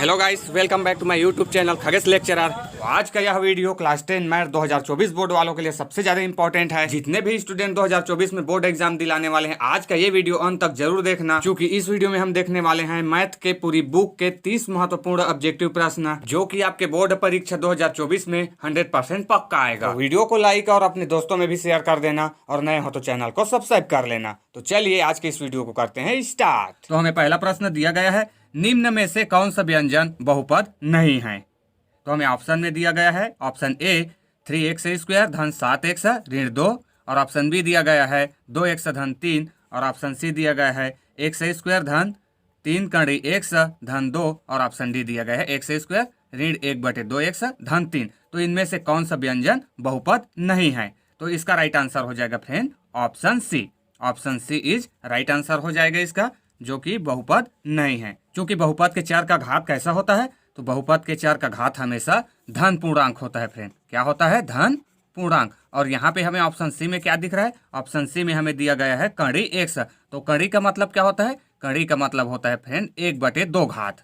Hello guys, welcome back to my YouTube channel Khagesh lecturer. आज का यह वीडियो क्लास 10 मैथ 2024 बोर्ड वालों के लिए सबसे ज्यादा इंपॉर्टेंट है। जितने भी स्टूडेंट 2024 में बोर्ड एग्जाम दिलाने वाले हैं, आज का ये वीडियो अंत तक जरूर देखना, क्योंकि इस वीडियो में हम देखने वाले हैं मैथ के पूरी बुक के 30 महत्वपूर्ण ऑब्जेक्टिव प्रश्न, जो की आपके बोर्ड परीक्षा 2024 में 100% पक्का आएगा। तो वीडियो को लाइक और अपने दोस्तों में भी शेयर कर देना, और नए हो तो चैनल को सब्सक्राइब कर लेना। तो चलिए आज के इस वीडियो को करते हैं स्टार्ट। तो हमें पहला प्रश्न दिया गया है, निम्न में से कौन सा व्यंजन बहुपद नहीं है। तो हमें ऑप्शन में दिया गया है, ऑप्शन ए 3x स्क्वायर धन 7x ऋण 2, और ऑप्शन बी दिया गया है 2x धन 3, और ऑप्शन सी दिया गया है x स्क्वायर धन 3 कड़ी x धन 2, और ऑप्शन डी दिया गया है x स्क्वायर ऋण 1/2x धन 3। तो इनमें से कौन सा व्यंजन बहुपद नहीं है? तो इसका राइट आंसर हो जाएगा friend option C. Option C is right answer हो जाएगा इसका, जो कि बहुपद नहीं है। क्योंकि बहुपद के चार का घात कैसा होता है? तो बहुपद के चार का घात हमेशा धन पूर्णांक होता है फ्रेंड। क्या होता है? धन पूर्णांक। और यहाँ पे हमें ऑप्शन सी में क्या दिख रहा है? ऑप्शन सी में हमें दिया गया है कड़ी x। तो कड़ी का मतलब क्या होता है? कड़ी का मतलब होता है फ्रेंड 1/2 घात।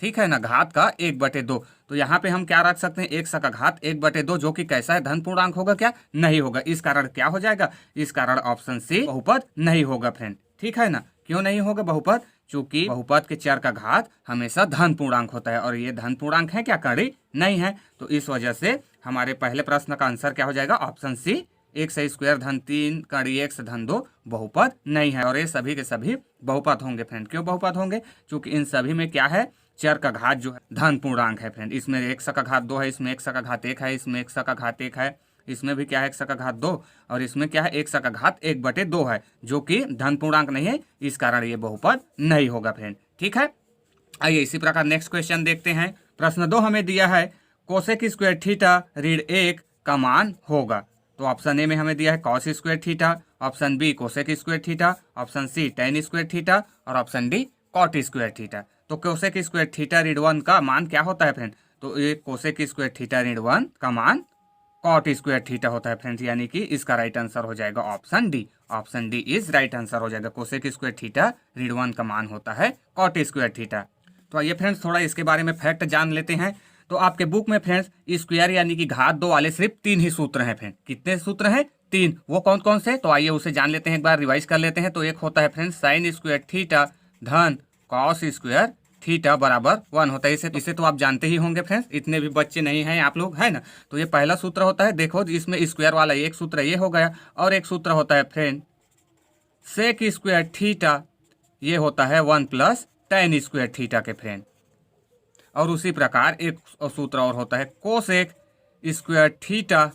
ठीक है ना, घात का 1/2। तो यहाँ पे हम क्या रख सकते हैं? x का घात 1/2, जो कि कैसा है? धन पूर्णांक होगा क्या? नहीं होगा। इस कारण क्या हो जाएगा? इस कारण ऑप्शन सी बहुपद नहीं होगा फ्रेंड। ठीक है ना, क्यों नहीं होगा बहुपद? चूंकि बहुपद के चार का घात हमेशा धन पूर्णांक होता है, और ये धन पूर्णांक है क्या? कड़ी नहीं है। तो इस वजह से हमारे पहले प्रश्न का आंसर क्या हो जाएगा? ऑप्शन सी, x स्क्वायर धन 3 कड़ी x धन 2 बहुपद नहीं है। और ये सभी के सभी बहुपद होंगे फ्रेंड। क्यों बहुपद होंगे? क्योंकि इन सभी में क्या है? चर का घात जो है धन पूर्णांक है फ्रेंड। इसमें x का घात 2 है, इसमें x का घात 1 है, इसमें x का घात 1 है, इसमें भी क्या है? x का घात 2, और इसमें क्या है? x का घात 1/2 है, जो कि धन पूर्णांक नहीं है। इस कारण ये बहुपद नहीं होगा फ्रेंड। ठीक है, आइए इसी प्रकार नेक्स्ट क्वेश्चन देखते हैं। प्रश्न 2 हमें दिया है, कोसेक स्क्वायर थीटा ऋण 1 का मान होगा। तो ऑप्शन ए में हमें दिया है cos square theta, option B cosec square theta, option C tan square theta, और option D cot square theta. तो कोसेक स्क्वायर थीटा ऋण 1 का मान क्या होता है फ्रेंड? तो ये कोसेक स्क्वायर थीटा ऋण 1 का मान कॉट स्क्वायर थीटा होता है फ्रेंड्स, यानी कि इसका राइट आंसर हो जाएगा option D. Option D is right answer हो जाएगा। कोसेक स्क्वायर थीटा ऋण 1 का मान होता है कॉट स्क्वायर थीटा। तो आइए फ्रेंड्स थोड़ा इसके बारे में फैक्ट जान लेते हैं। तो आपके बुक में फ्रेंड्स स्क्वायर यानी कि घात 2 वाले सिर्फ 3 ही सूत्र हैं फ्रेंड। कितने सूत्र हैं? 3। वो कौन कौन से? तो आइए उसे जान लेते हैं, एक बार रिवाइज कर लेते हैं। तो एक होता है फ्रेंड्स साइन स्क्वायर थीटा धन कॉस स्क्वायर थीटा बराबर 1 होता है। इसे तो आप जानते ही होंगे फ्रेंड्स, इतने भी बच्चे नहीं हैं आप लोग, है ना। तो ये पहला सूत्र होता है। देखो इसमें स्क्वायर वाला एक सूत्र ये हो गया, और एक सूत्र होता है फ्रेंड सेक स्क्वायर थीटा, ये होता है 1 प्लस टेन स्क्वायर थीटा के फ्रेंड। और उसी प्रकार एक सूत्र और होता है कोसेक स्क्वायर थीटा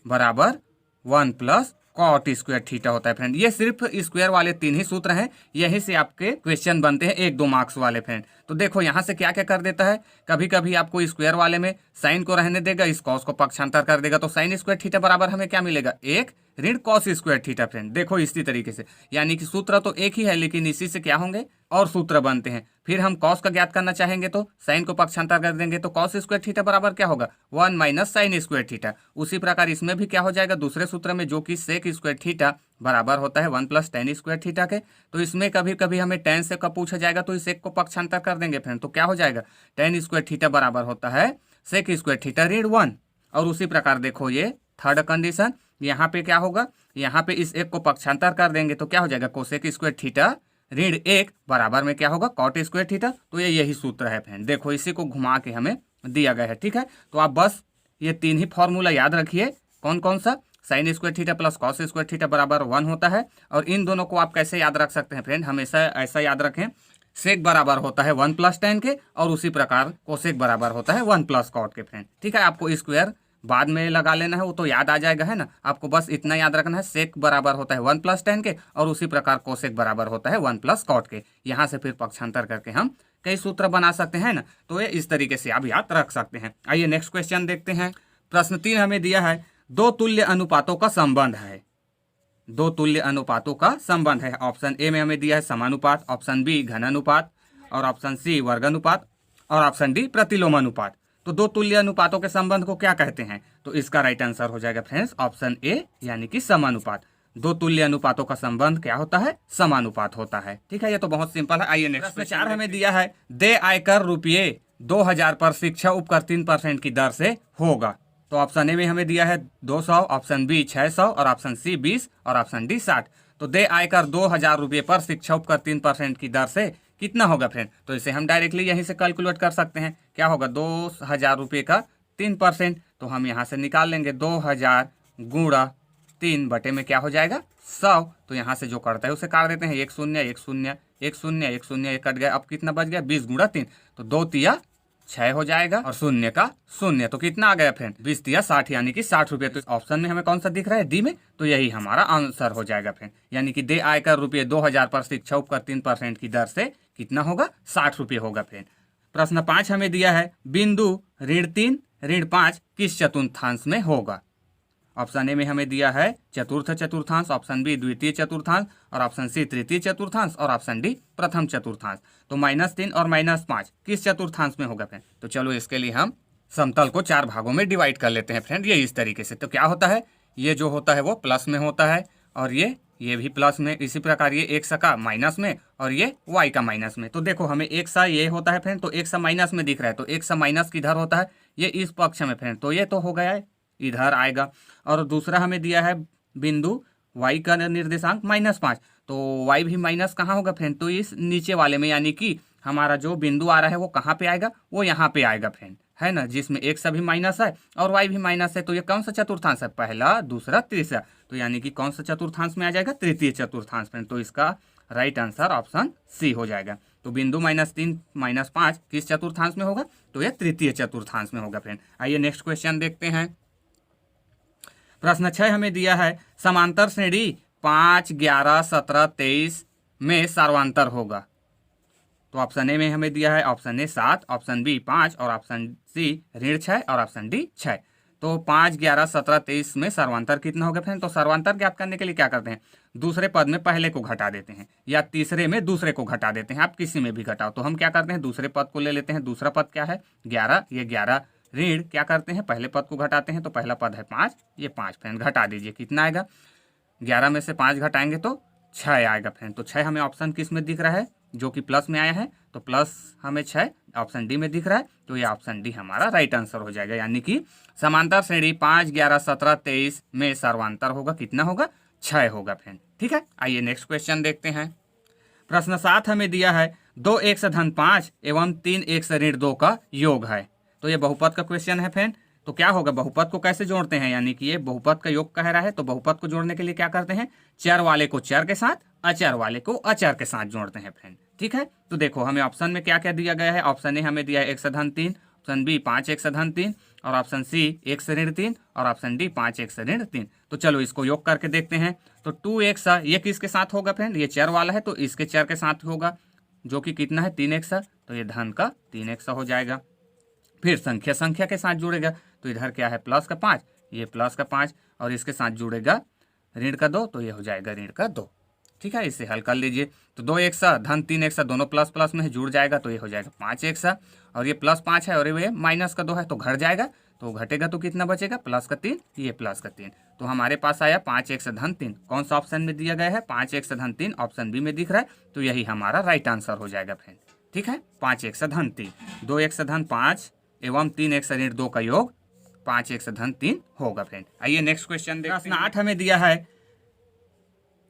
बराबर 1 प्लस कॉट स्क्वायर थीटा होता है फ्रेंड। ये सिर्फ स्क्वायर वाले 3 ही सूत्र हैं, यही से आपके क्वेश्चन बनते हैं 1-2 मार्क्स वाले फ्रेंड। तो देखो यहाँ से क्या क्या कर देता है, कभी कभी आपको स्क्वायर वाले में साइन को रहने देगा, इस कॉस को पक्षांतर कर देगा। तो साइन स्क्वायर थीटा बराबर हमें क्या मिलेगा? 1 ऋण कॉस स्क्वायर थीटा फ्रेंड। देखो इसी तरीके से, यानी कि सूत्र तो एक ही है, लेकिन इसी से क्या होंगे और सूत्र बनते हैं। फिर हम कॉस का ज्ञात करना चाहेंगे तो साइन को पक्षांतर कर देंगे, तो कॉस स्क्वायर थीटा बराबर क्या होगा? 1 माइनस साइन स्क्वायर थीटा। उसी प्रकार इसमें भी क्या हो जाएगा दूसरे सूत्र में, जो कि सेक स्क्वायर थीटा बराबर होता है 1 प्लस टेन स्क्वायर थीटा के। तो इसमें कभी कभी हमें टेन से कब पूछा जाएगा, तो इस एक को पक्षांतर कर देंगे फ्रेंड। तो क्या हो जाएगा? टेन स्क्वायर थीटा बराबर होता है सेक स्क्वायर थीटा ऋण 1। और उसी प्रकार देखो ये थर्ड कंडीशन, यहाँ पे क्या होगा? यहाँ पे इस एक को पक्षांतर कर देंगे, तो क्या हो जाएगा? कोसेक स्क्वायर थीटा ऋण 1 बराबर में क्या होगा? Cot square theta. तो ये यही सूत्र है फ्रेंड। देखो इसी को घुमा के हमें दिया गया है। ठीक है, तो आप बस ये 3 ही फॉर्मूला याद रखिए। कौन कौन सा? Sine square theta plus cos square theta बराबर 1 होता है। और इन दोनों को आप कैसे याद रख सकते हैं फ्रेंड? हमेशा ऐसा याद रखें, सेक बराबर होता है 1 प्लस टेन के, और उसी प्रकार कोसेक बराबर होता है 1 प्लस कॉट के फ्रेंड। ठीक है, आपको स्क्वायर बाद में लगा लेना है, वो तो याद आ जाएगा, है ना। आपको बस इतना याद रखना है, सेक बराबर होता है 1 प्लस टेन के, और उसी प्रकार कोसेक बराबर होता है 1 प्लस कॉट के। यहाँ से फिर पक्षांतर करके हम कई सूत्र बना सकते हैं ना। तो ये इस तरीके से आप याद रख सकते हैं। आइए नेक्स्ट क्वेश्चन देखते हैं। प्रश्न 3 हमें दिया है, 2 तुल्य अनुपातों का संबंध है। 2 तुल्य अनुपातों का संबंध है। ऑप्शन ए में हमें दिया है समानुपात, ऑप्शन बी घनानुपात, और ऑप्शन सी वर्गानुपात, और ऑप्शन डी प्रतिलोम अनुपात। तो 2 तुल्य अनुपातों के संबंध को क्या कहते हैं? तो इसका राइट आंसर हो जाएगा फ्रेंड्स ऑप्शन ए, यानी कि समानुपात। 2 तुल्य अनुपातों का संबंध क्या होता है? समानुपात होता है। ठीक है, ये तो बहुत सिंपल है। आइए नेक्स्ट। प्रश्न 4 हमें दिया है, दे आयकर रुपये 2000 पर शिक्षा उपकर 3% की दर से होगा। तो ऑप्शन ए में हमें दिया है 200, ऑप्शन बी 600 और ऑप्शन सी 20 और ऑप्शन डी 60। तो दे आयकर 2000 रुपये पर शिक्षा उपकर 3% की दर से कितना होगा फ्रेंड। तो इसे हम डायरेक्टली यहीं से कैलकुलेट कर सकते हैं। क्या होगा 2000 रुपये का 3%, तो हम यहाँ से निकाल लेंगे 2000 गुणा 3 बटे में क्या हो जाएगा 100। तो यहाँ से जो करता है उसे काट देते हैं, 1 शून्य 1 शून्य 1 शून्य 1 शून्य 1 कट गया। अब कितना बच गया 20 गुणा 3, तो 2 तिया 6 हो जाएगा और शून्य का शून्य, तो कितना आ गया फ्रेंड 20 तिया 60 यानी कि 60 रुपये। तो ऑप्शन में हमें कौन सा दिख रहा है डी में, तो यही हमारा आंसर हो जाएगा फ्रेंड। यानी कि दे आयकर रुपये 2000 पर शिक्षा उपकर 3% की दर से कितना होगा 60 रुपये होगा फ्रेंड। प्रश्न 5 हमें दिया है बिंदु ऋण 3 ऋण 5 किस चतुर्थांश में होगा। ऑप्शन ए में हमें दिया है चतुर्थ चतुर्थांश, ऑप्शन बी द्वितीय चतुर्थांश और ऑप्शन सी तृतीय चतुर्थांश और ऑप्शन डी प्रथम चतुर्थांश। तो -3 और -5 किस चतुर्थांश में होगा फ्रेंड। तो चलो इसके लिए हम समतल को 4 भागों में डिवाइड कर लेते हैं फ्रेंड, ये इस तरीके से। तो क्या होता है, ये जो होता है वो प्लस में होता है और ये भी प्लस में, इसी प्रकार ये एक सा का माइनस में और ये y का माइनस में। तो देखो हमें एक सा ये होता है फ्रेंड, तो एक सा माइनस में दिख रहा है, तो एक सा माइनस किधर होता है, ये इस पक्ष में फ्रेंड, तो ये तो हो गया है इधर आएगा। और दूसरा हमें दिया है बिंदु y का निर्देशांक -5, तो y भी माइनस कहाँ होगा फ्रेंड, तो इस नीचे वाले में, यानी कि हमारा जो बिंदु आ रहा है वो कहाँ पे आएगा, वो यहाँ पे आएगा फ्रेंड, है ना, जिसमें एक सा भी माइनस है और y भी माइनस है। तो ये कौन सा चतुर्थांश है, पहला दूसरा तीसरा, तो यानी कि कौन सा चतुर्थांश में आ जाएगा, तृतीय चतुर्थांश फ्रेंड। तो इसका राइट आंसर ऑप्शन सी हो जाएगा। तो बिंदु -3 -5 किस चतुर्थांश में होगा, तो यह तृतीय चतुर्थांश में होगा फ्रेंड। आइए नेक्स्ट क्वेश्चन देखते हैं। प्रश्न 6 हमें दिया है समांतर श्रेणी 5, 11, 17, 23 में सर्वांतर होगा। तो ऑप्शन ए में हमें दिया है ऑप्शन ए 7, ऑप्शन बी 5 और ऑप्शन सी ऋण 6 और ऑप्शन डी 6। तो 5, 11, 17, 23 में सर्वांतर कितना होगा फ्रेंड। तो सर्वांतर ज्ञात करने के लिए क्या करते हैं, दूसरे पद में पहले को घटा देते हैं या तीसरे में दूसरे को घटा देते हैं, आप किसी में भी घटाओ। तो हम क्या करते हैं, दूसरे पद को ले लेते हैं। दूसरा पद क्या है 11, ये 11 ऋण क्या करते हैं, पहले पद को घटाते हैं। तो पहला पद है 5, ये 5 फ्रेंड घटा दीजिए, कितना आएगा 11 में से 5 घटाएंगे तो 6 आएगा फ्रेंड। तो 6 हमें ऑप्शन किस में दिख रहा है, जो कि प्लस में आया है, तो प्लस हमें 6 ऑप्शन डी में दिख रहा है। तो ये ऑप्शन डी हमारा राइट आंसर हो जाएगा। यानी कि समांतर श्रेणी 5, 11, 17, 23 में सर्वांतर होगा, कितना होगा 6 होगा फ्रेंड। ठीक है, आइए नेक्स्ट क्वेश्चन देखते हैं। प्रश्न 7 हमें दिया है 2 x धन 5 एवं 3 x ऋण 2 का योग है। तो ये बहुपद का क्वेश्चन है फ्रेंड। तो क्या होगा, बहुपद को कैसे जोड़ते हैं, यानी कि ये बहुपद का योग कह रहा है। तो बहुपद को जोड़ने के लिए क्या करते हैं, चर वाले को चर के साथ, अचर वाले को अचर के साथ जोड़ते हैं फ्रेंड। ठीक है, तो देखो हमें ऑप्शन में क्या क्या दिया गया है। ऑप्शन ए हमें दिया है x धन 3, ऑप्शन बी 5 x धन 3 और ऑप्शन सी x ऋण 3 और ऑप्शन डी 5 x ऋण 3। तो चलो इसको योग करके देखते हैं। तो 2x ये किसके साथ होगा फ्रेंड, ये चर वाला है तो इसके चर के साथ होगा, जो कि कितना है 3x, तो ये धन का 3x हो जाएगा। फिर संख्या के साथ जुड़ेगा, तो इधर क्या है प्लस का 5, ये प्लस का 5 और इसके साथ जुड़ेगा ऋण का 2, तो ये हो जाएगा ऋण का 2। ठीक है, इसे हल कर लीजिए। तो 2x धन 3x दोनों प्लस प्लस में जुड़ जाएगा, तो ये हो जाएगा 5x और ये प्लस 5 है और ये माइनस का 2 है, तो घट जाएगा, तो घटेगा तो कितना बचेगा प्लस का 3, ये प्लस का 3। तो हमारे पास आया 5x धन 3। कौन सा ऑप्शन में दिया गया है, 5x धन 3 ऑप्शन बी में दिख रहा है, तो यही हमारा राइट आंसर हो जाएगा फ्रेंड। ठीक है, 5x धन 3, 2x धन 5 एवं 3x ऋण 2 का योग 5x धन 3 होगा फ्रेंड। आइए नेक्स्ट क्वेश्चन देखते हैं। प्रश्न 8 हमें दिया है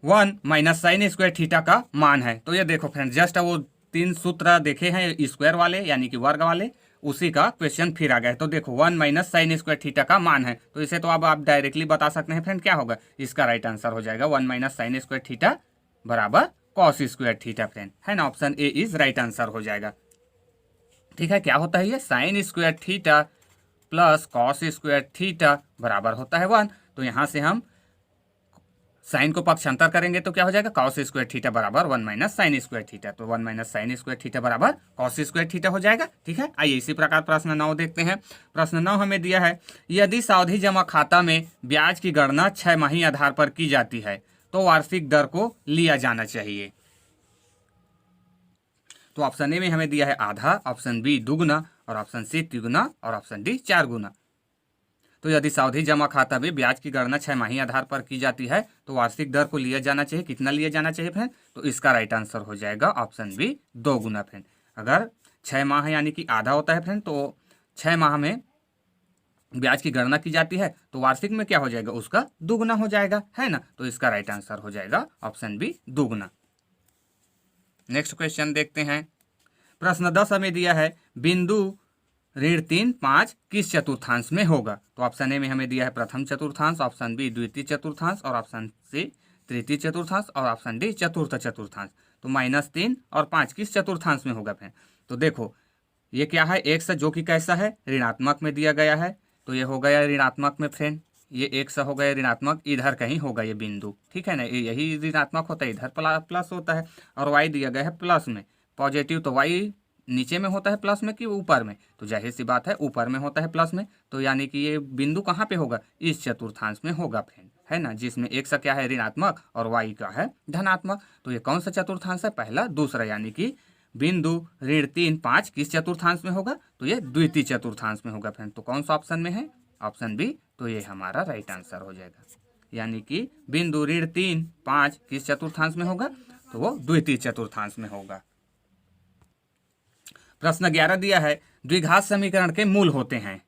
1 माइनस साइन स्क्वायर थीटा का मान है। तो ये देखो फ्रेंड, जस्ट वो 3 सूत्र देखे हैं स्क्वायर वाले यानी कि वर्ग वाले, उसी का क्वेश्चन फिर आ गया है। तो देखो 1 माइनस साइन स्क्वायर थीटा का मान है, तो इसे तो अब आप डायरेक्टली बता सकते हैं फ्रेंड, क्या होगा, इसका राइट आंसर हो जाएगा 1 माइनस साइन स्क्वायर थीटा बराबर कॉस स्क्वायर थीटा फ्रेंड, है ना। Option A is right answer हो जाएगा। ठीक है, क्या होता है ये sine square theta plus cos square theta बराबर होता है 1। तो यहाँ से हम साइन को पक्षांतर करेंगे तो क्या हो जाएगा, कॉस स्क्वायर थीटा बराबर 1 माइनस साइन स्क्वायर थीटा। तो 1 माइनस साइन स्क्वायर थीटा बराबर कॉस स्क्वायर थीटा हो जाएगा। ठीक है, आइए इसी प्रकार प्रश्न 9 देखते हैं। प्रश्न 9 हमें दिया है यदि सावधि जमा खाता में ब्याज की गणना 6 माही आधार पर की जाती है तो वार्षिक दर को लिया जाना चाहिए। तो ऑप्शन ए में हमें दिया है आधा, ऑप्शन बी दुगुना और ऑप्शन सी तिगुना और ऑप्शन डी 4 गुना। तो यदि सावधि जमा खाता में ब्याज की गणना 6 माही आधार पर की जाती है तो वार्षिक दर को लिया जाना चाहिए, कितना लिया जाना चाहिए फ्रेंड, तो इसका राइट आंसर हो जाएगा ऑप्शन बी 2 गुना फ्रेंड। अगर 6 माह यानी कि आधा होता है फ्रेंड, तो 6 माह में ब्याज की गणना की जाती है तो वार्षिक में क्या हो जाएगा, उसका दुगना हो जाएगा, है ना। तो इसका राइट आंसर हो जाएगा ऑप्शन बी, दुगना। नेक्स्ट क्वेश्चन देखते हैं। प्रश्न 10 हमें दिया है बिंदु ऋण 3, 5 किस चतुर्थांश में होगा। तो ऑप्शन ए में हमें दिया है प्रथम चतुर्थांश, ऑप्शन बी द्वितीय चतुर्थांश, और ऑप्शन सी तृतीय चतुर्थांश, और ऑप्शन डी चतुर्थ चतुर्थांश। तो -3 और 5 किस चतुर्थांश में होगा फ्रेंड। तो देखो ये क्या है, एक्स जो कि कैसा है, ऋणात्मक में दिया गया है, तो ये हो गया ऋणात्मक में फ्रेंड, ये एक्स हो गया ऋणात्मक, इधर कहीं होगा ये बिंदु, ठीक है ना, यही ऋणात्मक होता है, इधर प्लस होता है, और वाई दिया गया है प्लस में, पॉजिटिव, तो वाई नीचे में होता है प्लस में कि ऊपर में, तो जाहिर सी बात है ऊपर में होता है प्लस में, तो यानी कि ये बिंदु कहाँ पे होगा, इस चतुर्थांश में होगा फ्रेंड, है ना, जिसमें एक्स क्या है ऋणात्मक और वाई का है धनात्मक। तो ये कौन सा चतुर्थांश है, पहला दूसरा, यानी कि बिंदु ऋण 3, 5 किस चतुर्थांश में होगा, तो ये द्वितीय चतुर्थांश में होगा फ्रेंड। तो कौन सा ऑप्शन में है, ऑप्शन बी, तो ये हमारा राइट आंसर हो जाएगा, यानी कि बिंदु ऋण 3, 5 किस चतुर्थांश में होगा, तो वो द्वितीय चतुर्थांश में होगा। प्रश्न 11 दिया है द्विघात समीकरण के मूल होते हैं।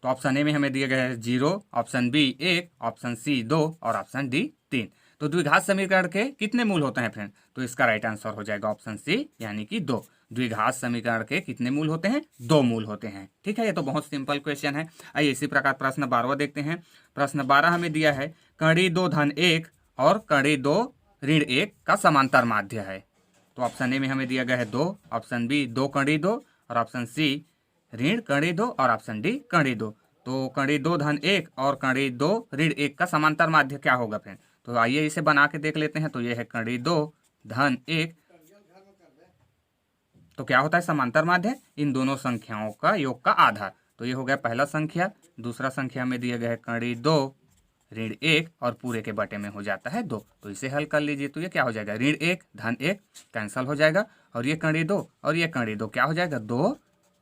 तो ऑप्शन ए में हमें दिया गया है 0, ऑप्शन बी 1, ऑप्शन सी 2 और ऑप्शन डी 3। तो द्विघात समीकरण के कितने मूल होते हैं फ्रेंड, तो इसका राइट आंसर हो जाएगा ऑप्शन सी, यानी कि 2। द्विघात समीकरण के कितने मूल होते हैं, 2 मूल होते हैं, ठीक है। ये तो बहुत सिंपल क्वेश्चन है। आइए इसी प्रकार प्रश्न 12 देखते हैं। प्रश्न 12 हमें दिया है कड़ी 2 धन 1 और कड़ी 2 ऋण 1 का समांतर माध्य है। तो ऑप्शन ए में हमें दिया गया है 2, ऑप्शन बी 2 कड़ी 2, और ऑप्शन सी ऋण कड़ी 2, और ऑप्शन डी कड़ी 2। तो कड़ी 2 धन 1 और कड़ी 2 ऋण 1 का समांतर माध्य क्या होगा फ्रेंड। तो आइए इसे बना के देख लेते हैं। तो ये है कड़ी 2 धन 1, तो क्या होता है समांतर माध्य, इन दोनों संख्याओं का योग का आधा। तो ये हो गया पहला संख्या। दूसरा संख्या में दिया गया है कड़ी 2 ऋण 1 और पूरे के बटे में हो जाता है 2। तो इसे हल कर लीजिए। तो ये क्या हो जाएगा, ऋण 1 धन 1 कैंसल हो जाएगा, और ये कड़ी 2 और ये कड़ी 2 क्या हो जाएगा, 2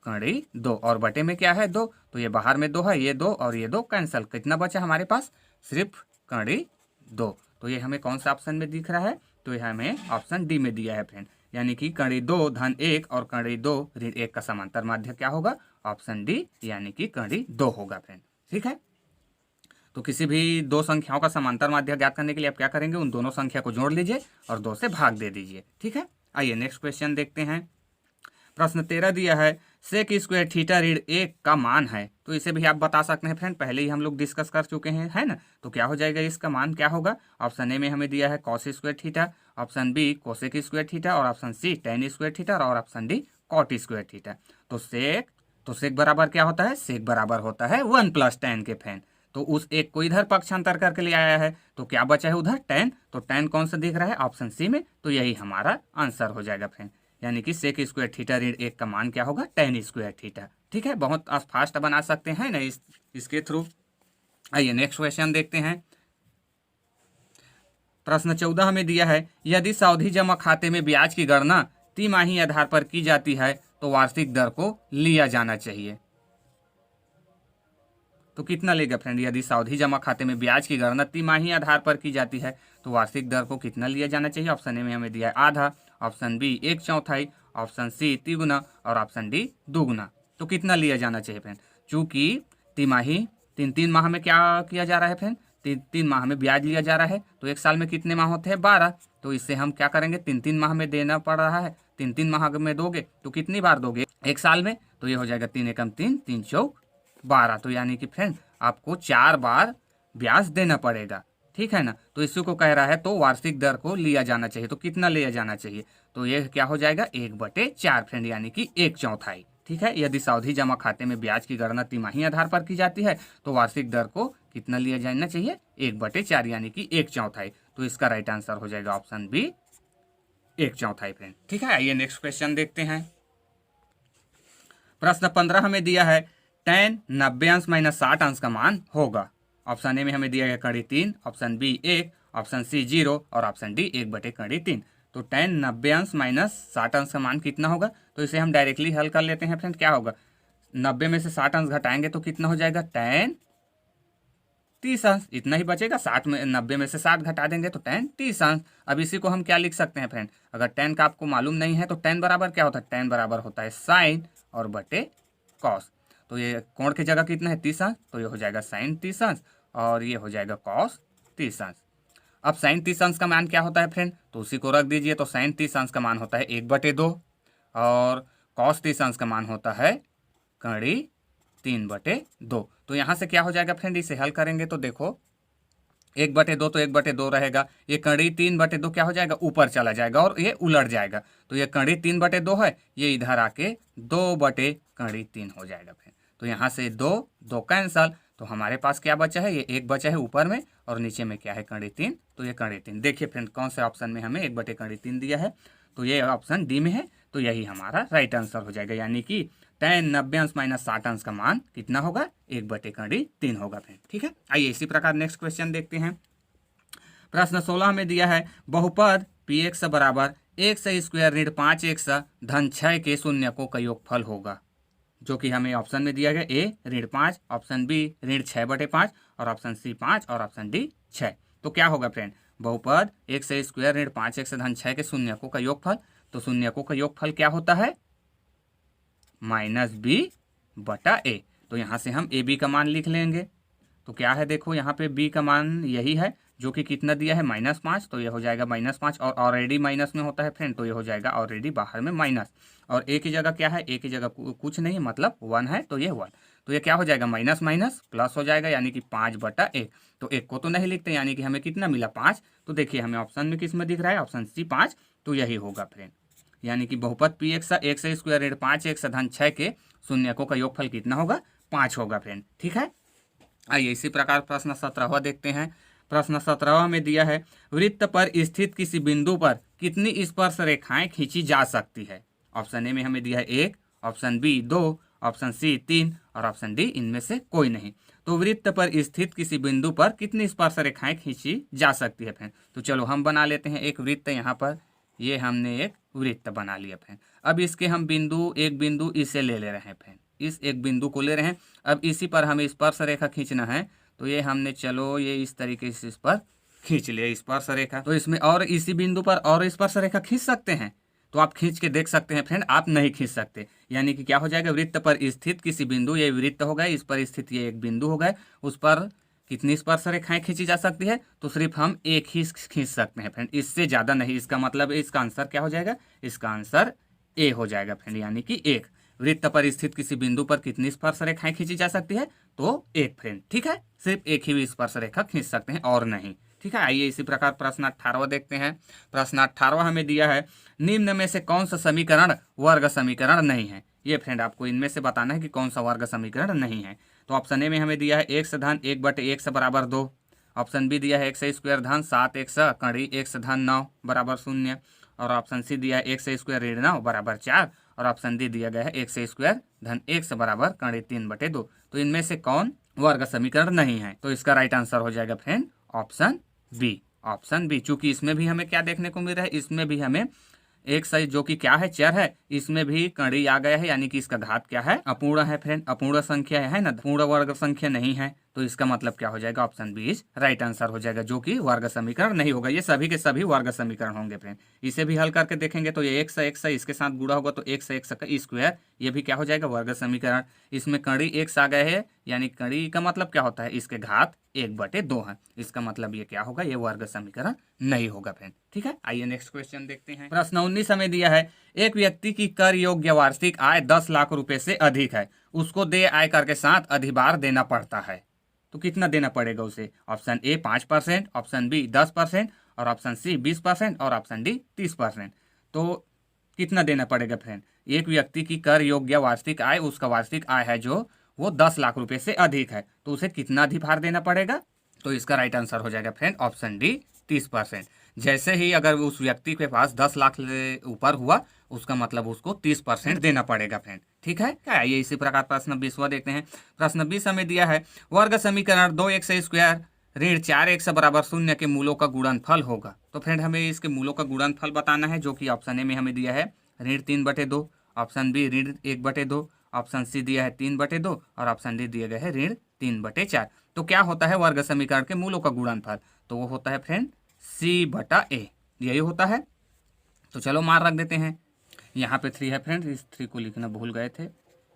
कड़ी 2, और बटे में क्या है 2, तो ये बाहर में 2 है, ये 2 और ये 2 कैंसल, कितना बचा हमारे पास, सिर्फ कड़ी 2। तो ये हमें कौन सा ऑप्शन में दिख रहा है, तो ये हमें ऑप्शन डी में दिया है फ्रेंड, यानी कि कड़ी 2 धन 1 और कड़ी 2 ऋण 1 का समांतर माध्य क्या होगा, ऑप्शन डी, यानी कि कड़ी 2 होगा फ्रेंड, ठीक है। तो किसी भी दो संख्याओं का समांतर माध्य ज्ञात करने के लिए आप क्या करेंगे, उन दोनों संख्या को जोड़ लीजिए और 2 से भाग दे दीजिए, ठीक है। आइए नेक्स्ट क्वेश्चन देखते हैं। प्रश्न 13 दिया है सेक स्क्वायर थीटा ऋण 1 का मान है। तो इसे भी आप बता सकते हैं फ्रेंड, पहले ही हम लोग डिस्कस कर चुके हैं, है ना। तो क्या हो जाएगा, इसका मान क्या होगा। ऑप्शन ए में हमें दिया है cos square theta, option B cosec square theta, और option C tan square theta, और option D cot square theta. तो सेक बराबर क्या होता है, सेक बराबर होता है 1 + tan के फ्रेंड। तो उस एक को इधर पक्षांतर करके ले आया है, तो क्या बचा है उधर tan। तो tan कौन सा दिख रहा है, ऑप्शन सी में। तो यही हमारा आंसर हो जाएगा फ्रेंड, यानी कि सेक स्क्वायर थीटा ऋण 1 का मान क्या होगा, tan स्क्वायर थीटा, ठीक है। बहुत फास्ट बना सकते हैं ना इसके थ्रू। आइए नेक्स्ट क्वेश्चन देखते हैं। प्रश्न 14 हमें दिया है यदि सावधि जमा खाते में ब्याज की गणना तिमाही आधार पर की जाती है तो वार्षिक दर को लिया जाना चाहिए। तो कितना लेगा फ्रेंड, यदि सावधि जमा खाते में ब्याज की गणना तिमाही आधार पर की जाती है तो वार्षिक दर को कितना लिया जाना चाहिए। ऑप्शन ए में हमें दिया है आधा, ऑप्शन बी 1/4, ऑप्शन सी तिगुना, और ऑप्शन डी दुगुना। तो कितना लिया जाना चाहिए फ्रेंड, चूंकि तिमाही 3 माह में क्या किया जा रहा है फ्रेंड, 3 माह में ब्याज लिया जा रहा है। तो एक साल में कितने माह होते हैं, 12। तो इससे हम क्या करेंगे, 3 माह में देना पड़ रहा है। 3 माह में दोगे तो कितनी बार दोगे, एक साल में। तो ये हो जाएगा 3 एकम 3, 3 चौक 12। तो यानी कि फ्रेंड आपको 4 बार ब्याज देना पड़ेगा, ठीक है ना। तो इसी को कह रहा है तो वार्षिक दर को लिया जाना चाहिए। तो कितना लिया जाना चाहिए, तो ये क्या हो जाएगा 1/4 फ्रेंड, यानी कि 1/4, ठीक है। यदि सावधि जमा खाते में ब्याज की गणना तिमाही आधार पर की जाती है तो वार्षिक दर को कितना लिया जाना चाहिए, 1/4, यानी कि 1/4। तो इसका राइट आंसर हो जाएगा ऑप्शन बी 1/4 फ्रेंड, ठीक है। आइए नेक्स्ट क्वेश्चन देखते हैं। प्रश्न 15 हमें दिया है tan 90 अंश - 60 अंश का मान होगा। ऑप्शन ए में हमें दिया गया कड़ी 3, ऑप्शन बी 1, ऑप्शन सी 0, और ऑप्शन डी 1/3। तो tan 90 अंश - 60 अंश का मान कितना होगा, तो इसे हम डायरेक्टली हल कर लेते हैं फ्रेंड। क्या होगा, 90 में से 60 अंश घटाएंगे तो कितना हो जाएगा, tan 30 अंश, इतना ही बचेगा। 60 में 90 में से 60 घटा देंगे तो tan 30 अंश। अब इसी को हम क्या लिख सकते हैं फ्रेंड, अगर tan का आपको मालूम नहीं है तो tan बराबर क्या होता है, tan बराबर होता है साइन और बटे कॉस। तो ये कोण की जगह कितना है 30 अंश, तो ये हो जाएगा साइन 30 अंश और ये हो जाएगा कॉस 30 अंश। अब साइन 30 अंश का मान क्या होता है फ्रेंड, तो उसी को रख दीजिए। तो साइन 30 अंश का मान होता है 1/2 और कॉस 30 अंश का मान होता है कड़ी 3/2। तो यहाँ से क्या हो जाएगा फ्रेंड, इसे हल करेंगे तो देखो 1/2 तो 1/2 रहेगा, ये कड़ी 3/2 क्या हो जाएगा, ऊपर चला जाएगा और ये उलट जाएगा। तो ये कड़ी 3/2 है, ये इधर आके 2/3 हो जाएगा फ्रेंड। तो यहाँ से 2 कैंसल, तो हमारे पास क्या बचा है, ये 1 बचा है ऊपर में और नीचे में क्या है कड़ी 3। तो ये कड़ी 3, देखिए फ्रेंड कौन से ऑप्शन में हमें 1/3 दिया है, तो ये ऑप्शन डी में है। तो यही हमारा राइट आंसर हो जाएगा, यानी कि tan 90 अंश माइनस 60 अंश का मान कितना होगा, 1/3 होगा फ्रेंड। ठीक है, आइए इसी प्रकार नेक्स्ट क्वेश्चन देखते हैं। प्रश्न 16 में दिया है बहुपद px बराबर x स्क्वायर ऋण 5x धन 6 के शून्यकों का योगफल होगा, जो कि हमें ऑप्शन में दिया गया ए ऋण 5, ऑप्शन बी ऋण 6/5 और ऑप्शन सी 5 और ऑप्शन डी 6। तो क्या होगा फ्रेंड, बहुपद x स्क्वायर ऋण 5x धन 6 के शून्यकों का योगफल, तो शून्यकों का योगफल क्या होता है -b/a। तो यहाँ से हम ए बी का मान लिख लेंगे। तो क्या है देखो यहाँ पे b का मान यही है जो कि कितना दिया है -5, तो ये हो जाएगा -5 और ऑलरेडी माइनस में होता है फ्रेंड, तो ये हो जाएगा ऑलरेडी बाहर में माइनस। और ए की जगह क्या है, ए की जगह कुछ नहीं मतलब 1 है, तो ये 1। तो ये क्या हो जाएगा माइनस माइनस प्लस हो जाएगा, यानी कि 5/1। तो 1 को तो नहीं लिखते, यानी कि हमें कितना मिला 5। तो देखिए हमें ऑप्शन में किस में दिख रहा है, ऑप्शन सी 5। तो यही होगा फ्रेंड, यानी कि बहुपद px x स्क्वायर ऋण 5x धन 6 के शून्यकों का योगफल कितना होगा, 5 होगा फ्रेंड। ठीक है, आइए इसी प्रकार प्रश्न 17वां देखते हैं। प्रश्न 17वां में दिया है वृत्त पर स्थित किसी बिंदु पर कितनी स्पर्श रेखाएं खींची जा सकती है। ऑप्शन ए में हमें दिया है 1, ऑप्शन बी 2, ऑप्शन सी 3 और ऑप्शन डी इनमें से कोई नहीं। तो वृत्त पर स्थित किसी बिंदु पर कितनी स्पर्श रेखाएं खींची जा सकती है फ्रेंड। तो चलो हम बना लेते हैं एक वृत्त, यहाँ पर ये हमने एक वृत्त बना लिया फ्रेंड। अब इसके हम एक बिंदु इसे ले रहे हैं फ्रेंड, इस एक बिंदु को ले रहे हैं। अब इसी पर हमें स्पर्श रेखा खींचना है, तो ये हमने चलो ये इस तरीके से इस पर खींच लिया स्पर्श रेखा। तो इसमें और इसी बिंदु पर और स्पर्श रेखा खींच सकते हैं, तो आप खींच के देख सकते हैं फ्रेंड, आप नहीं खींच सकते। यानी कि क्या हो जाएगा, वृत्त पर स्थित किसी बिंदु, ये वृत्त हो गया, इस पर स्थित ये एक बिंदु हो गया, उस पर कितनी स्पर्श रेखाएं खींची जा सकती है, तो सिर्फ हम एक ही खींच सकते हैं फ्रेंड, इससे ज़्यादा नहीं। इसका मतलब इसका आंसर क्या हो जाएगा, इसका आंसर ए हो जाएगा फ्रेंड, यानी कि 1। वृत्त पर स्थित किसी बिंदु पर कितनी स्पर्श रेखाएं खींची जा सकती है, तो 1 फ्रेंड। ठीक है, सिर्फ एक ही स्पर्श रेखा खींच सकते हैं और नहीं। ठीक है, आइए इसी प्रकार प्रश्न 18वां देखते हैं। प्रश्न 18वां हमें दिया है निम्न में से कौन सा समीकरण वर्ग समीकरण नहीं है। ये फ्रेंड आपको इनमें से बताना है कि कौन सा वर्ग समीकरण नहीं है। तो ऑप्शन ए में हमें दिया है x धन 1/x बराबर 2, ऑप्शन बी दिया है x स्क्वायर धन 7x कड़ी x धन 9 बराबर 0 और ऑप्शन सी दिया है x स्क्वायर ऋण 9 बराबर 4 और ऑप्शन डी दिया गया है x स्क्वायर धन x बराबर कड़ी 3/2। तो इनमें से कौन वर्ग समीकरण नहीं है, तो इसका राइट आंसर हो जाएगा friend option B. Option B, चूंकि इसमें भी हमें क्या देखने को मिल रहा है, इसमें भी हमें एक सही जो कि क्या है चर है, इसमें भी कड़ी आ गया है, यानी कि इसका घात क्या है, अपूर्ण है फ्रेंड, अपूर्ण संख्या है ना, पूर्ण वर्ग संख्या नहीं है। तो इसका मतलब क्या हो जाएगा, option B is right answer हो जाएगा, जो कि वर्ग समीकरण नहीं होगा। ये सभी के सभी वर्ग समीकरण होंगे फ्रेंड। इसे भी हल करके देखेंगे तो ये x इसके साथ गुणा होगा तो x का स्क्वायर, ये भी क्या हो जाएगा वर्ग समीकरण। इसमें कड़ी x आ गए है, यानी कड़ी का मतलब क्या होता है, इसके घात 1/2 है। इसका मतलब ये क्या होगा, ये वर्ग समीकरण नहीं होगा फ्रेंड। ठीक है, आइए नेक्स्ट क्वेश्चन देखते हैं। प्रश्न 19 हमें दिया है एक व्यक्ति की कर योग्य वार्षिक आय 10 लाख रुपए से अधिक है, उसको देय आयकर के साथ अधिभार देना पड़ता है, तो कितना देना पड़ेगा उसे। ऑप्शन ए 5%, ऑप्शन बी 10% और ऑप्शन सी 20% और ऑप्शन डी 30%। तो कितना देना पड़ेगा फ्रेंड, एक व्यक्ति की कर योग्य वार्षिक आय, उसका वार्षिक आय है जो वो 10 लाख रुपए से अधिक है, तो उसे कितना अधिभार देना पड़ेगा। तो इसका राइट आंसर हो जाएगा फ्रेंड ऑप्शन डी 30%। जैसे ही अगर उस व्यक्ति के पास 10 लाख ऊपर हुआ, उसका मतलब उसको 30% देना पड़ेगा फ्रेंड। ठीक है, आइए इसी प्रकार प्रश्न 20वां देखते हैं। प्रश्न 20 हमें दिया है वर्ग समीकरण 2x स्क्वायर ऋण 4x बराबर 0 के मूलों का गुणनफल होगा। तो फ्रेंड हमें इसके मूलों का गुणनफल बताना है, जो कि ऑप्शन ए में हमें दिया है ऋण 3/2, ऑप्शन बी ऋण 1/2 ऑप्शन सी दिया है 3/2 और ऑप्शन डी दिया गया है ऋण 3/4। तो क्या होता है वर्ग समीकरण के मूलों का गुणनफल? तो वो होता है फ्रेंड C/A, यही होता है। तो चलो मान रख देते हैं। यहाँ पे 3 है फ्रेंड, इस 3 को लिखना भूल गए थे।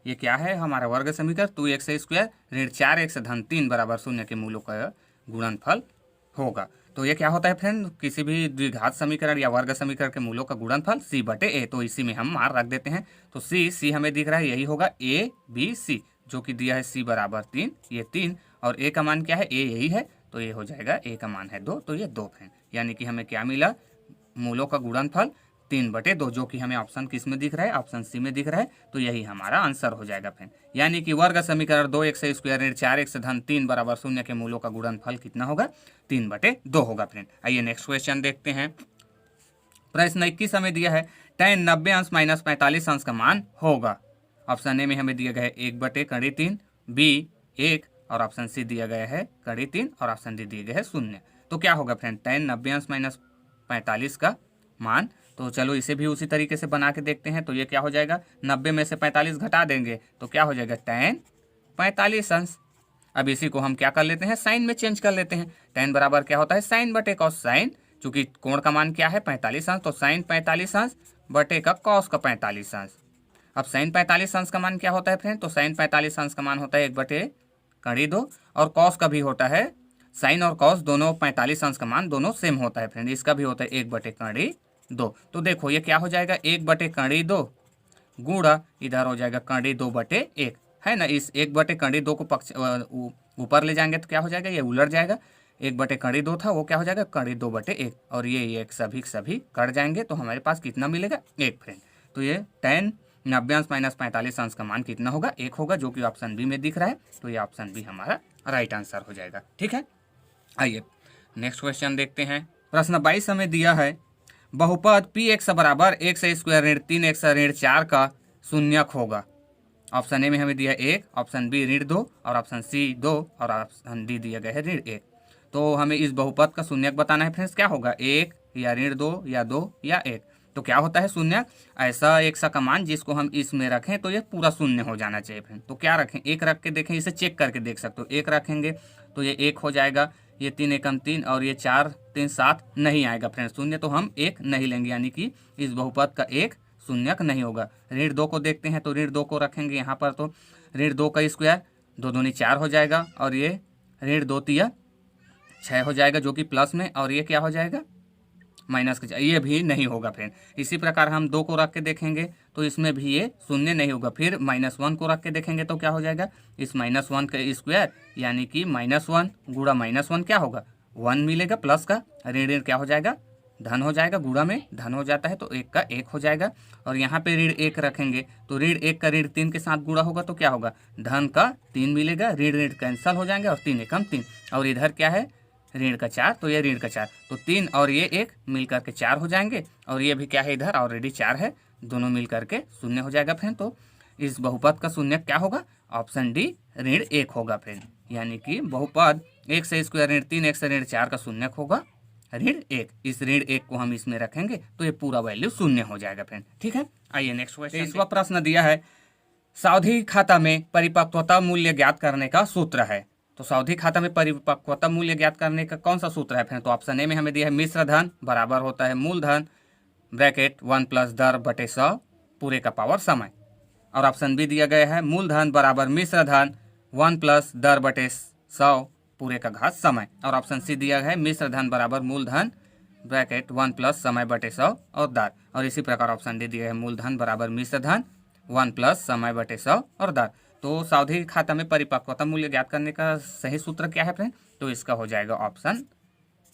ये क्या है हमारा वर्ग समीकरण 2x² ऋण 4x धन 3 बराबर 0 के मूलों का गुणनफल होगा। तो ये क्या होता है फ्रेंड, किसी भी द्विघात समीकरण या वर्ग समीकरण के मूलों का गुणनफल C/A। तो इसी में हम मार रख देते हैं। तो C हमें दिख रहा है, यही होगा ABC, जो कि दिया है C बराबर 3, ये 3 और A का मान क्या है, A यही है, तो ये हो जाएगा A का मान है 2, तो ये 2 फ्रेंड। यानी कि हमें क्या मिला, मूलों का गुणनफल 3/2, जो कि हमें ऑप्शन किस में दिख रहा है, ऑप्शन सी में दिख रहा है। तो यही हमारा आंसर हो जाएगा फ्रेंड। यानी कि वर्ग समीकरण 2x² ऋण 4x धन 3 बराबर 0 के मूलों का गुणनफल कितना होगा, 3/2 होगा फ्रेंड। आइए नेक्स्ट क्वेश्चन देखते हैं। प्रश्न 21 हमें दिया है tan 90 माइनस 45 का मान होगा। ऑप्शन ए में हमें दिया गया है 1/3, बी 1 और ऑप्शन सी दिया गया है 3 और ऑप्शन डी दिया गया है 0। तो क्या होगा फ्रेंड tan 90 माइनस 45 का मान? तो चलो इसे भी उसी तरीके से बना के देखते हैं। तो ये क्या हो जाएगा, 90 में से 45 घटा देंगे तो क्या हो जाएगा tan 45। अब इसी को हम क्या कर लेते हैं, साइन में चेंज कर लेते हैं। tan बराबर क्या होता है, साइन बटे कॉस। साइन चूंकि कोण का मान क्या है 45 तो साइन 45 बटे का कॉस का 45। अब साइन 45 का मान क्या होता है फ्रेंड, तो साइन 45 का मान होता है 1/2 और कॉस का भी होता है, साइन और कॉस दोनों 45 का मान दोनों सेम होता है फ्रेंड। इसका भी होता है 1/2। तो देखो ये क्या हो जाएगा, 1/2 गुणा इधर हो जाएगा 2/1 है ना। इस 1/2 को पक्ष ऊपर ले जाएंगे तो क्या हो जाएगा, ये उलट जाएगा। 1/2 था वो क्या हो जाएगा 2/1 और ये एक सभी कट जाएंगे तो हमारे पास कितना मिलेगा, 1 फ्रेंड। तो ये tan 90 माइनस 45 का मान कितना होगा, 1 होगा, जो कि ऑप्शन बी में दिख रहा है। तो ये ऑप्शन बी हमारा राइट आंसर हो जाएगा। ठीक है, आइए नेक्स्ट क्वेश्चन देखते हैं। प्रश्न 22 हमें दिया है बहुपद px बराबर x² ऋण 3x ऋण 4 का शून्यक होगा। ऑप्शन ए में हमें दिया 1, ऑप्शन बी ऋण 2 और ऑप्शन सी 2 और ऑप्शन डी दिया गया है ऋण 1। तो हमें इस बहुपद का शून्यक बताना है फ्रेंड्स। क्या होगा, 1 या ऋण 2 या 2 या 1। तो क्या होता है शून्यक, ऐसा एक सा का मान जिसको हम इसमें रखें तो ये पूरा शून्य हो जाना चाहिए फ्रेंड। तो क्या रखें, 1 रख के देखें, इसे चेक करके देख सकते हो। 1 रखेंगे तो ये 1 हो जाएगा, ये 3 एकम 3 और ये 4 3 7 नहीं आएगा फ्रेंड शून्य, तो हम 1 नहीं लेंगे, यानी कि इस बहुपद का 1 शून्यक नहीं होगा। ऋण 2 को देखते हैं तो ऋण 2 को रखेंगे यहाँ पर, तो ऋण 2 का स्क्वायर 2 दूनी 4 हो जाएगा और ये ऋण 2 तिया 6 हो जाएगा, जो कि प्लस में, और ये क्या हो जाएगा माइनस के, ये भी नहीं होगा फ्रेंड। इसी प्रकार हम 2 को रख के देखेंगे तो इसमें भी ये शून्य नहीं होगा। फिर -1 को रख के देखेंगे तो क्या हो जाएगा, इस -1 का स्क्वायर यानी कि -1 गुणा -1 क्या होगा 1 मिलेगा, प्लस का ऋण क्या हो जाएगा धन हो जाएगा, गुणा में धन हो जाता है तो 1 का 1 हो जाएगा। और यहाँ पे ऋण 1 रखेंगे तो ऋण 1 का ऋण 3 के साथ गुणा होगा तो क्या होगा, धन का 3 मिलेगा, ऋण कैंसल हो जाएंगे और 3 एकम 3 और इधर क्या है ऋण का 4, तो ये ऋण का 4, तो 3 और ये 1 मिल करके 4 हो जाएंगे और ये भी क्या है इधर ऑलरेडी 4 है, दोनों मिल करके शून्य हो जाएगा फ्रेंड। तो इस बहुपद का शून्य क्या होगा, ऑप्शन डी ऋण 1 होगा फ्रेंड। यानी कि बहुपद x² ऋण 3x ऋण 4 का शून्य होगा ऋण 1। इस ऋण 1 को हम इसमें रखेंगे तो ये पूरा वैल्यू शून्य हो जाएगा फ्रेंड। ठीक है, आइए नेक्स्ट क्वेश्चन। इसका प्रश्न दिया है सावधि खाता में परिपक्वता मूल्य ज्ञात करने का सूत्र है। तो सावधि खाता में परिपक्वता मूल्य ज्ञात करने का कौन सा सूत्र है फ्रेंड, तो ऑप्शन ए में हमें दिया है मिश्र धन बराबर होता है मूलधन ब्रैकेट 1 प्लस दर बटे 100 पूरे का पावर समय, और ऑप्शन बी दिया गया है मूलधन बराबर मिश्र धन 1 प्लस दर बटे 100 पूरे का घात समय, और ऑप्शन सी दिया है मिश्र धन बराबर मूलधन ब्रैकेट 1 प्लस समय बटे 100 और दर, और इसी प्रकार ऑप्शन डी दिया है मूलधन बराबर मिश्र धन 1 प्लस समय बटे 100 और दर। तो सावधि खाता में परिपक्वता मूल्य ज्ञात करने का सही सूत्र क्या है फ्रेंड, तो इसका हो जाएगा option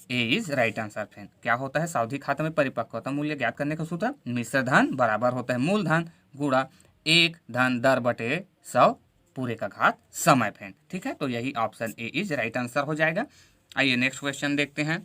A is right answer friend. क्या होता है सावधि खाता में परिपक्वता मूल्य ज्ञात करने का सूत्र, मिश्र धन बराबर होता है मूलधन गुणा 1 धन दर बटे 100 पूरे का घात समय फ्रेंड। ठीक है, तो यही option A is right answer हो जाएगा। आइए नेक्स्ट क्वेश्चन देखते हैं।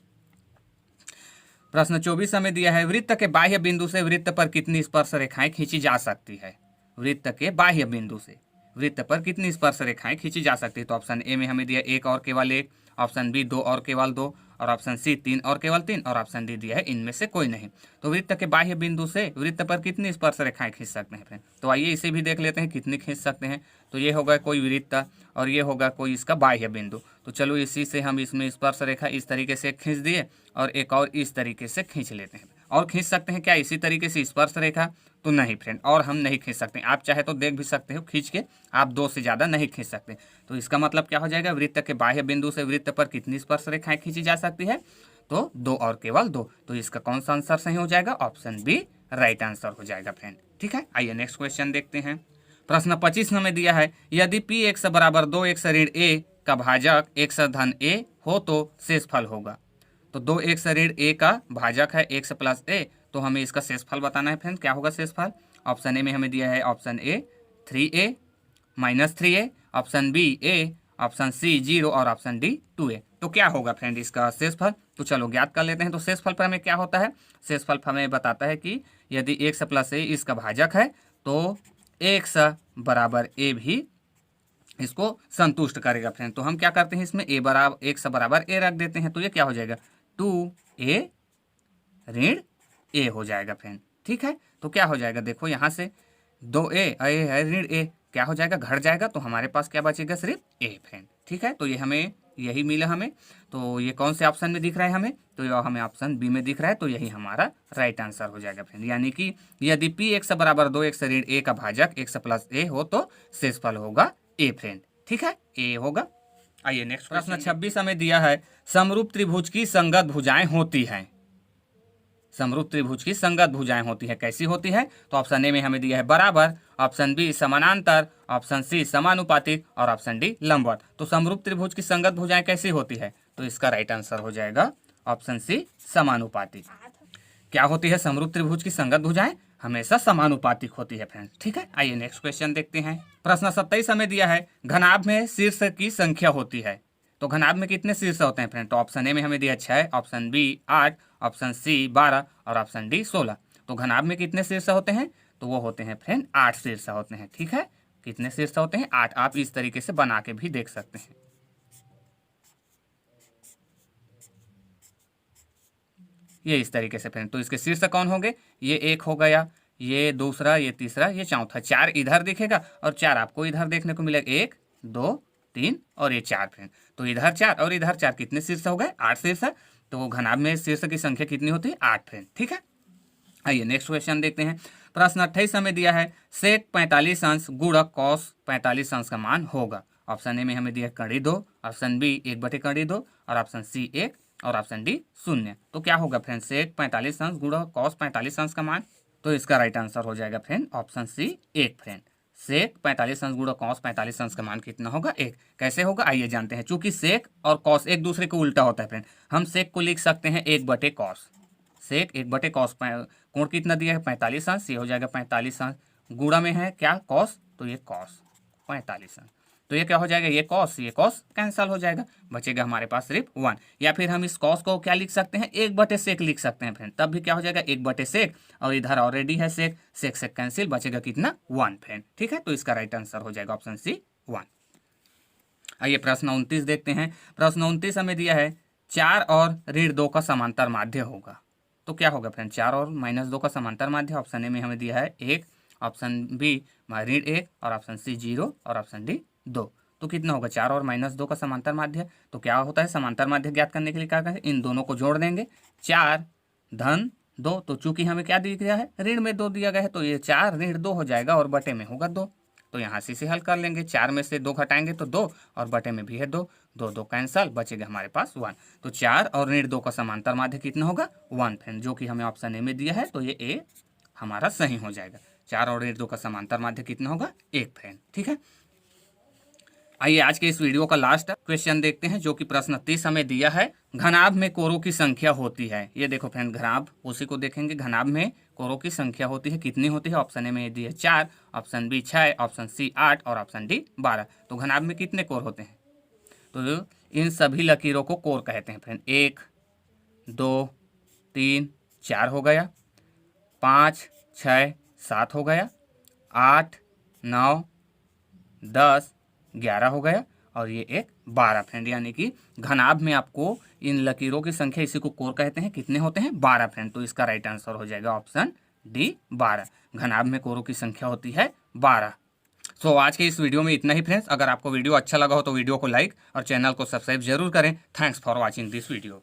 प्रश्न 24 हमें दिया है वृत्त के बाह्य बिंदु से वृत्त पर कितनी स्पर्श रेखाएं खींची जा सकती है। वृत्त के बाह्य बिंदु से वृत्त पर कितनी स्पर्श रेखाएं खींची जा सकती है, तो ऑप्शन ए में हमें दिया 1 और केवल 1, ऑप्शन बी 2 और केवल 2, और ऑप्शन सी 3 और केवल 3, और ऑप्शन डी दिया है इनमें से कोई नहीं। तो वृत्त के बाह्य बिंदु से वृत्त पर कितनी स्पर्श रेखाएं खींच सकते हैं फ्रेंड? तो आइए इसे भी देख लेते हैं कितनी खींच सकते हैं। तो ये होगा कोई वृत्त और ये होगा कोई इसका बाह्य बिंदु। तो चलो इसी से हम इसमें स्पर्श रेखा इस तरीके से खींच दिए और एक और इस तरीके से खींच लेते हैं। और खींच सकते हैं क्या इसी तरीके से स्पर्श रेखा? तो नहीं फ्रेंड, और हम नहीं खींच सकते। आप चाहे तो देख भी सकते हो खींच के, आप 2 से ज़्यादा नहीं खींच सकते। तो इसका मतलब क्या हो जाएगा, वृत्त के बाह्य बिंदु से वृत्त पर कितनी स्पर्श रेखाएं खींची जा सकती है? तो 2 और केवल 2। तो इसका कौन सा आंसर सही हो जाएगा? ऑप्शन बी राइट आंसर हो जाएगा फ्रेंड। ठीक है, आइए नेक्स्ट क्वेश्चन देखते हैं। प्रश्न 25 हमें दिया है, यदि पी एक्स बराबर 2x ऋण ए का भाजक x धन ए हो तो शेषफल होगा। तो 2x ऋण ए का भाजक है x प्लस ए, तो हमें इसका शेषफल बताना है फ्रेंड। क्या होगा शेषफल? ऑप्शन ए में हमें दिया है option A 3a minus 3a, option B a, option C 0 और ऑप्शन डी 2a। तो क्या होगा फ्रेंड इसका शेषफल? तो चलो ज्ञात कर लेते हैं। तो शेषफल पर हमें क्या होता है? शेषफल हमें बताता है कि यदि x प्लस ए इसका भाजक है तो x बराबर ए भी इसको संतुष्ट करेगा फ्रेंड। तो हम क्या करते हैं इसमें x बराबर ए रख देते हैं। तो ये क्या हो जाएगा 2a ऋण ए हो जाएगा फ्रेंड। ठीक है, तो क्या हो जाएगा देखो यहाँ से 2a है ऋण ए, क्या हो जाएगा घट जाएगा। तो हमारे पास क्या बचेगा? सिर्फ ए फ्रेंड। ठीक है, तो ये हमें यही मिला हमें। तो ये कौन से ऑप्शन में दिख रहा है हमें? तो ये हमें ऑप्शन बी में दिख रहा है। तो यही हमारा राइट आंसर हो जाएगा फ्रेंड। यानी कि यदि पी एक्स बराबर 2x ऋण ए का भाजक x प्लस ए हो तो शेषफल होगा ए फ्रेंड। ठीक है, ए होगा। आइए नेक्स्ट प्रश्न 26 हमें दिया है, समरूप त्रिभुज की संगत भुजाएं होती हैं। समरूप त्रिभुज की संगत भुजाएं होती है, कैसी होती है? तो ऑप्शन ए में हमें दिया है बराबर, ऑप्शन बी समानांतर, ऑप्शन सी समानुपातिक और ऑप्शन डी लंबवत। तो समरूप त्रिभुज की संगत भुजाएं कैसी होती है? तो इसका राइट आंसर हो जाएगा ऑप्शन सी समानुपातिक। क्या होती है समरूप त्रिभुज की संगत भुजाएं? हमेशा समानुपातिक होती है फ्रेंड्स। ठीक है, आइए नेक्स्ट क्वेश्चन देखते हैं। प्रश्न 27 हमें दिया है, घनाभ में शीर्ष की संख्या होती है। तो घनाभ में कितने शीर्ष होते हैं फ्रेंड? तो ऑप्शन ए में हमें दिया 6, ऑप्शन बी 8, ऑप्शन सी 12 और ऑप्शन डी 16। तो घनाभ में कितने शीर्ष होते हैं? तो वो होते हैं फ्रेंड 8 शीर्ष होते हैं। ठीक है, कितने शीर्ष होते हैं? 8। आप इस तरीके से बना के भी देख सकते हैं। ये इस तरीके से फ्रेंड। तो इसके शीर्ष कौन होंगे? ये एक हो गया, ये दूसरा, ये तीसरा, ये चौथा। 4 इधर दिखेगा और 4 आपको इधर देखने को मिलेगा। 1 2 3 और ये 4 फ्रेंड। तो इधर 4 और इधर 4, कितने शीर्ष हो गए? 8 शीर्ष। तो घनाभ में शीर्ष की संख्या कितनी होती है? 8 फ्रेंड। ठीक है, आइए नेक्स्ट क्वेश्चन देखते हैं। प्रश्न 28 हमें दिया है, सेक 45 अंश गुणक कॉस 45 अंश का मान होगा। ऑप्शन ए में हमें दिया कड़ी 2, ऑप्शन बी 1/2 और ऑप्शन सी 1 और ऑप्शन डी 0। तो क्या होगा फ्रेंड सेक 45 अंश गुणक कॉस 45 अंश का मान? तो इसका राइट आंसर हो जाएगा फ्रेंड ऑप्शन सी 1 फ्रेंड। सेक 45 अंश गुणा कॉस 45 अंश का मान कितना होगा? 1। कैसे होगा आइए जानते हैं। चूंकि सेक और कॉस एक दूसरे को उल्टा होता है फ्रेंड, हम सेक को लिख सकते हैं 1/cos। सेक 1/cos, कोण कितना दिया है? 45 अंश। ये हो जाएगा 45 अंश। गुणा में है क्या? कॉस, तो ये कॉस 45 अंश। तो ये क्या हो जाएगा? ये कॉस कैंसिल हो जाएगा, बचेगा हमारे पास सिर्फ 1। या फिर हम इस कॉस को क्या लिख सकते हैं? 1/sec लिख सकते हैं फ्रेंड। तब भी क्या हो जाएगा? 1/sec और इधर ऑलरेडी है सेक, सेक से कैंसिल, बचेगा कितना? 1 फ्रेंड। ठीक है, तो इसका राइट आंसर हो जाएगा ऑप्शन सी 1। आइए प्रश्न 29 देखते हैं। प्रश्न 29 हमें दिया है, 4 और ऋण 2 का समांतर माध्य होगा। तो क्या होगा फ्रेंड? 4 और -2 का समांतर माध्य। ऑप्शन ए में हमें दिया है 1, ऑप्शन बी ऋण 1 और ऑप्शन सी 0 और ऑप्शन डी 2। तो कितना होगा? 4 और -2 का समांतर माध्य। तो क्या होता है समांतर माध्य ज्ञात करने के लिए क्या करें? इन दोनों को जोड़ देंगे। 4 धन 2, तो चूंकि हमें क्या दिया गया है? ऋण में 2 दिया गया है, तो ये 4 ऋण 2 हो जाएगा और बटे में होगा 2। तो यहाँ से इसे हल कर लेंगे। 4 में से 2 घटाएंगे तो 2 और बटे में भी है 2, 2 कैंसल, बचेगा हमारे पास 1। तो 4 और ऋण 2 का समांतर माध्य कितना होगा? 1 फ्रेंड, जो कि हमें ऑप्शन ए में दिया है। तो ये ए हमारा सही हो जाएगा। 4 और ऋण 2 का समांतर माध्य कितना होगा? 1 फ्रेंड। ठीक है, आइए आज के इस वीडियो का लास्ट क्वेश्चन देखते हैं, जो कि प्रश्न 30 हमें दिया है, घनाभ में कोरों की संख्या होती है। ये देखो फ्रेंड, घनाभ उसी को देखेंगे। घनाभ में कोरों की संख्या होती है, कितनी होती है? ऑप्शन ए में दी है 4, ऑप्शन बी 6, ऑप्शन सी 8 और ऑप्शन डी 12। तो घनाभ में कितने कोर होते हैं? तो इन सभी लकीरों को कोर कहते हैं फ्रेंड। 1 2 3 4 हो गया, 5 6 7 हो गया, 8 9 10 11 हो गया और ये एक 12 फ्रेंड, यानी कि घनाभ में आपको इन लकीरों की संख्या, इसी को कोर कहते हैं, कितने होते हैं? 12 फ्रेंड। तो इसका राइट आंसर हो जाएगा ऑप्शन डी 12। घनाभ में कोरों की संख्या होती है 12। सो आज के इस वीडियो में इतना ही फ्रेंड्स। अगर आपको वीडियो अच्छा लगा हो तो वीडियो को लाइक और चैनल को सब्सक्राइब जरूर करें। Thanks for watching this video.